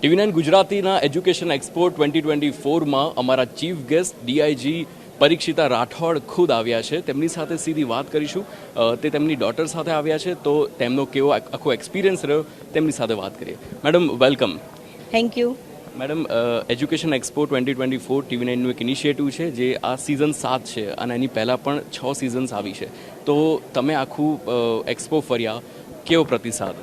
ટીવી9 ગુજરાતીના education expo 2024માં અમારા chief guest DIG Parikshita Rathod ખુદ આવ્યા છે. તેમની સાથે સીધી વાત કરીશું. તે તેમની ડોટર સાથે આવ્યા છે, તો તેમનો કેવો આખો એક્સપિરિયન્સ રહ્યો તેમની સાથે વાત કરીએ. Madam, welcome. Thank you. Madam, education expo 2024 ટીવી9નું એક ઇનિશિયેટિવ છે જે આ સિઝન 7 છે અને એની પહેલાં પણ 6 સિઝન્સ આવી છે. તો તમે આખું એક્સપો ફર્યા, કેવો પ્રતિસાદ?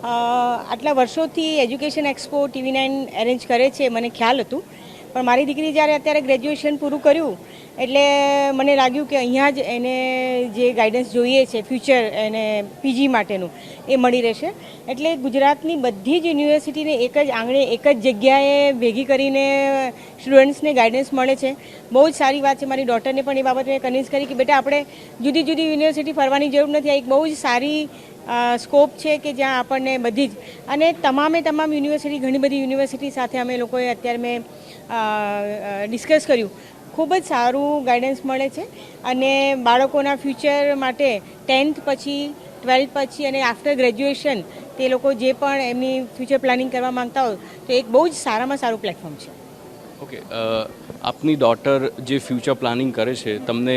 આટલા વર્ષોથી એજ્યુકેશન એક્સપો ટીવી9 એરેન્જ કરે છે મને ખ્યાલ હતું, પણ મારી દીકરી જ્યારે અત્યારે ગ્રેજ્યુએશન પૂરું કર્યું એટલે મને લાગ્યું કે અહીંયા જ એને જે ગાઈડન્સ જોઈએ છે ફ્યુચર એને પીજી માટેનું એ મળી રહેશે. એટલે ગુજરાતની બધી જ યુનિવર્સિટીને એક જ આંગણે એક જ જગ્યાએ ભેગી કરીને સ્ટુડન્ટ્સને ગાઈડન્સ મળે છે. બહુ જ સારી વાત છે. મારી ડોટરને પણ એ બાબતે કન્વિન્સ કરી કે બેટા આપણે જુદી જુદી યુનિવર્સિટી ફરવાની જરૂર નથી. આ એક બહુ જ સારી સ્કોપ છે કે જ્યાં આપણને બધી જ અને તમામ યુનિવર્સિટી ઘણી બધી યુનિવર્સિટી સાથે અમે લોકોએ અત્યારે મેં ડિસ્કસ કર્યું. ખૂબ જ સારું ગાઈડન્સ મળે છે અને બાળકોના ફ્યુચર માટે 10th પછી 12th પછી અને આફ્ટર ગ્રેજ્યુએશન તે લોકો જે પણ એમની ફ્યુચર પ્લાનિંગ કરવા માંગતા હોય તો એક બહુ જ સારામાં સારું પ્લેટફોર્મ છે. ઓકે, આપની ડોટર જે ફ્યુચર પ્લાનિંગ કરે છે, તમને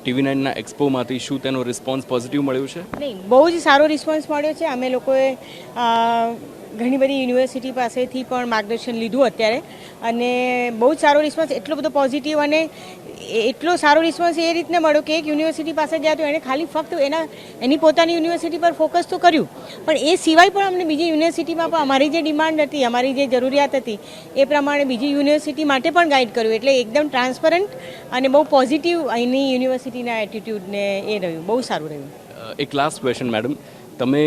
ટીવી9ના એક્સપોમાંથી શું તેનો રિસ્પોન્સ પોઝિટિવ મળ્યો છે? નહીં, બહુ જ સારો રિસ્પોન્સ મળ્યો છે. અમે લોકોએ ઘણી બધી યુનિવર્સિટી પાસેથી પણ માર્ગદર્શન લીધું અત્યારે અને બહુ જ સારો રિસ્પોન્સ, એટલો બધો પોઝિટિવ અને એટલો સારો રિસ્પોન્સ એ રીતને મળ્યો કે એક યુનિવર્સિટી પાસે ગયા તો એણે ખાલી ફક્ત એની પોતાની યુનિવર્સિટી પર ફોકસ તો કર્યું, પણ એ સિવાય પણ અમને બીજી યુનિવર્સિટીમાં પણ અમારી જે ડિમાન્ડ હતી, અમારી જે જરૂરિયાત હતી એ પ્રમાણે બીજી યુનિવર્સિટી માટે પણ ગાઈડ કર્યું. એટલે એકદમ ટ્રાન્સપરન્ટ અને બહુ પોઝિટિવ અહીંની યુનિવર્સિટીના એટીટ્યૂડને એ રહ્યું, બહુ સારું રહ્યું. એક લાસ્ટ ક્વેશ્ચન મેડમ, તમે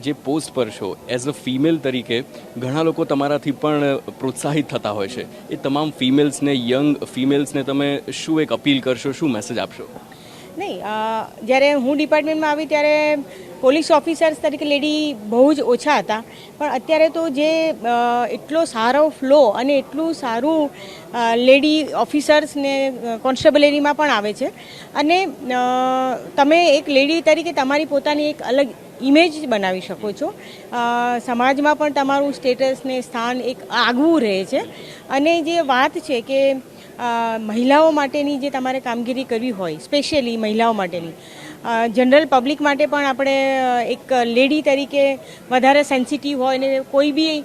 જે પોસ્ટ પર છો એઝ અ ફિમેલ તરીકે ઘણા લોકો તમારાથી પણ પ્રોત્સાહિત થતા હોય છે. એ તમામ ફિમેલ્સને, યંગ ફિમેલ્સને તમે શું એક અપીલ કરશો, શું મેસેજ આપશો? નહીં, જ્યારે હું ડિપાર્ટમેન્ટમાં આવી ત્યારે પોલીસ ઓફિસર્સ તરીકે લેડી બહુ જ ઓછા હતા, પણ અત્યારે તો જે એટલો સારો ફ્લો અને એટલું સારું લેડી ઓફિસર્સને કોન્સ્ટેબલરીમાં પણ આવે છે અને તમે એક લેડી તરીકે તમારી પોતાની એક અલગ ઇમેજ બનાવી શકો છો. સમાજમાં પણ તમારું સ્ટેટસને સ્થાન એક આગવું રહે છે. અને જે વાત છે કે મહિલાઓ માટેની જે તમારે કામગીરી કરવી હોય, સ્પેશિયલી મહિલાઓ માટેની, જનરલ પબ્લિક માટે પણ આપણે એક લેડી તરીકે વધારે સેન્સિટિવ હોય ને કોઈ બી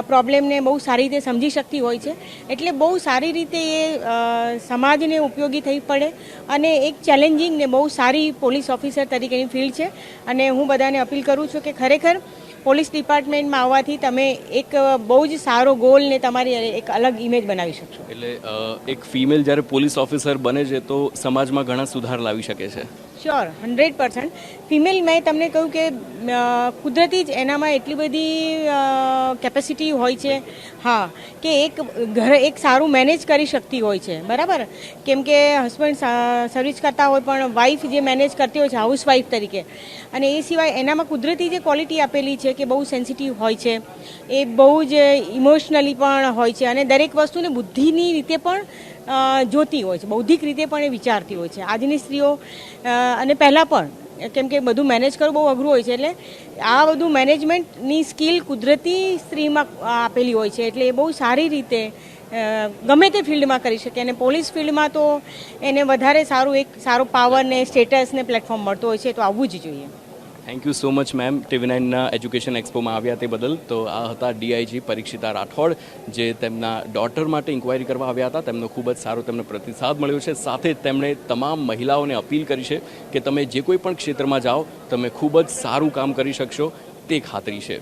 પ્રોબ્લેમને બહુ સારી રીતે સમજી શકતી હોય છે. એટલે બહુ સારી રીતે એ સમાજને ઉપયોગી થઈ પડે અને એક ચેલેન્જિંગ ને બહુ સારી પોલીસ ઓફિસર તરીકેની ફિલ્ડ છે. અને હું બધાને અપીલ કરું છું કે ખરેખર પોલીસ ડિપાર્ટમેન્ટમાં આવવાથી તમે એક બહુ જ સારો ગોલ ને તમારી એક અલગ ઇમેજ બનાવી શકશો. એટલે એક ફિમેલ જ્યારે પોલીસ ઓફિસર બને છે તો સમાજમાં ઘણા સુધાર લાવી શકે છે. શ્યોર, 100%. ફિમેલ, મેં તમને કહ્યું કે કુદરતી જ એનામાં એટલી બધી કેપેસિટી હોય છે, હા, કે એક સારું મેનેજ કરી શકતી હોય છે. બરાબર, કેમ કે હસબન્ડ સર્વિસ કરતા હોય પણ વાઈફ જે મેનેજ કરતી હોય છે હાઉસવાઈફ તરીકે, અને એ સિવાય એનામાં કુદરતી જે ક્વોલિટી આપેલી છે કે બહુ સેન્સિટિવ હોય છે, એ બહુ જ ઇમોશનલી પણ હોય છે અને દરેક વસ્તુને બુદ્ધિની રીતે પણ જોતી હોય છે, બૌદ્ધિક રીતે પણ એ વિચારતી હોય છે. આજની સ્ત્રીઓ અને પહેલાં પણ, કેમ કે બધું મેનેજ કરવું બહુ અઘરું હોય છે, એટલે આ બધું મેનેજમેન્ટની સ્કિલ કુદરતી સ્ત્રીમાં આપેલી હોય છે. એટલે એ બહુ સારી રીતે ગમે તે ફિલ્ડમાં કરી શકે અને પોલીસ ફિલ્ડમાં તો એને વધારે સારું એક સારો પાવર ને સ્ટેટસ ને પ્લેટફોર્મ મળતો હોય છે, તો આવવું જ જોઈએ. Thank you so much ma'am, ટીવી9ના એજ્યુકેશન એક્સપોમાં આવ્યા તે બદલ. તો આ હતા ડીઆઈજી પરીક્ષિતા રાઠોડ, જે તેમના ડોટર માટે ઇન્ક્વાયરી કરવા આવ્યા હતા. તેમનો ખૂબ જ સારો તેમને પ્રતિસાદ મળ્યો છે. સાથે જ તેમણે તમામ મહિલાઓને અપીલ કરી છે કે તમે જે કોઈ પણ ક્ષેત્રમાં જાઓ તમે ખૂબ જ સારું કામ કરી શકશો, તે ખાતરી છે.